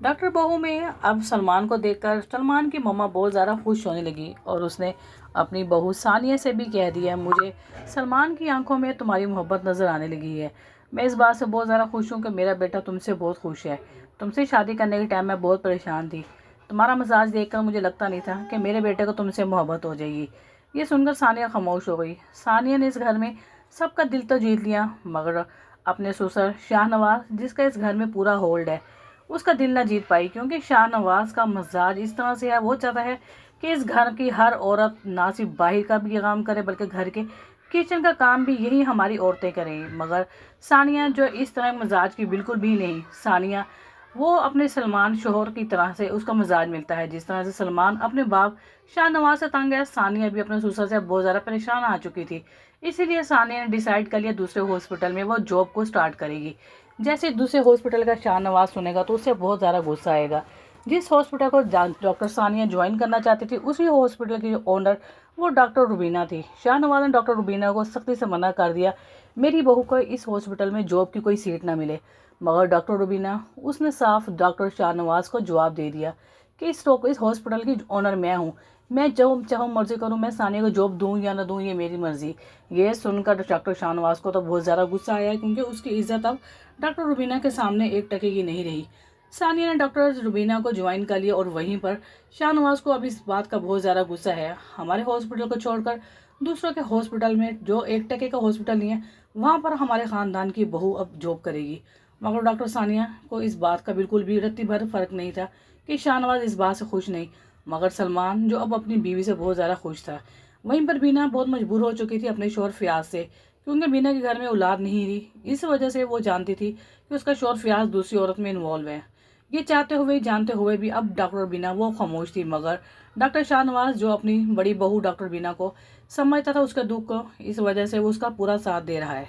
Doctor बहू में अब सलमान को देखकर सलमान की मम्मा बहुत ज़्यादा खुश होने लगी और उसने अपनी बहू सानिया से भी कह दिया, मुझे सलमान की आंखों में तुम्हारी मोहब्बत नज़र आने लगी है। मैं इस बात से बहुत ज़्यादा खुश हूँ कि मेरा बेटा तुमसे बहुत खुश है। तुमसे शादी करने के टाइम मैं बहुत परेशान थी। तुम्हारा मजाज देखकर मुझे लगता नहीं था कि मेरे बेटे को तुमसे मोहब्बत हो जाएगी। ये सुनकर सानिया खामोश हो गई। सानिया ने इस घर में सबका दिल तो जीत लिया, मगर अपने ससुर शाहनवाज, जिसका इस घर में पूरा होल्ड है, उसका दिल ना जीत पाई, क्योंकि शाहनवाज का मजाज इस तरह से है, वो चाहता है कि इस घर की हर औरत ना सिर्फ बाहर का भी काम करे बल्कि घर के किचन का काम भी यही हमारी औरतें करें। मगर सानिया जो इस तरह मजाज की बिल्कुल भी नहीं। सानिया वो अपने सलमान शोहर की तरह से उसका मजाज मिलता है। जिस तरह से सलमान अपने बाप शाहनवाज से तंग है, सानिया भी अपने ससुर से बहुत ज़्यादा परेशान आ चुकी थी। इसीलिए सानिया ने डिसाइड कर लिया दूसरे हॉस्पिटल में वो जॉब को स्टार्ट करेगी। जैसे दूसरे हॉस्पिटल का शाहनवाज सुनेगा तो उससे बहुत ज़्यादा गुस्सा आएगा। जिस हॉस्पिटल को डॉक्टर सानिया ज्वाइन करना चाहती थी, उसी हॉस्पिटल की ओनर वो डॉक्टर रुबीना थी। शाहनवाज ने डॉक्टर रुबीना को सख्ती से मना कर दिया, मेरी बहू को इस हॉस्पिटल में जॉब की कोई सीट ना मिले। मगर डॉक्टर रुबीना उसने साफ डॉक्टर शाहनवाज को जवाब दे दिया कि इस हॉस्पिटल की ओनर मैं हूँ। मैं जो चाहूँ मर्जी करूँ, मैं सानिया को जॉब दूँ या ना दूँ, ये मेरी मर्जी। ये सुनकर डॉक्टर शाहनवाज को तो बहुत ज़्यादा गुस्सा आया, क्योंकि उसकी इज्जत अब डॉक्टर रुबीना के सामने एक टके की नहीं रही। सानिया ने डॉक्टर रुबीना को ज्वाइन कर लिया और वहीं पर शाहनवाज को अब इस बात का बहुत ज़्यादा गुस्सा है। हमारे हॉस्पिटल को छोड़कर दूसरों के हॉस्पिटल में, जो एक टके का हॉस्पिटल नहीं है, वहाँ पर हमारे ख़ानदान की बहू अब जॉब करेगी। मगर डॉक्टर सानिया को इस बात का बिल्कुल भी रत्ती भर फ़र्क नहीं था कि शाहनवाज इस बात से खुश नहीं। मगर सलमान जो अब अपनी बीवी से बहुत ज़्यादा खुश था। वहीं पर बीना बहुत मजबूर हो चुकी थी अपने शोहर फयाज से, क्योंकि बीना के घर में औलाद नहीं थी। इस वजह से वो जानती थी कि उसका शोहर फयाज दूसरी औरत में इन्वॉल्व है। ये चाहते हुए जानते हुए भी अब डॉक्टर बीना वो खामोश थी। मगर डॉक्टर शाहनवाज जो अपनी बड़ी बहू डॉक्टर बीना को समझता था उसके दुख को, इस वजह से वो उसका पूरा साथ दे रहा है।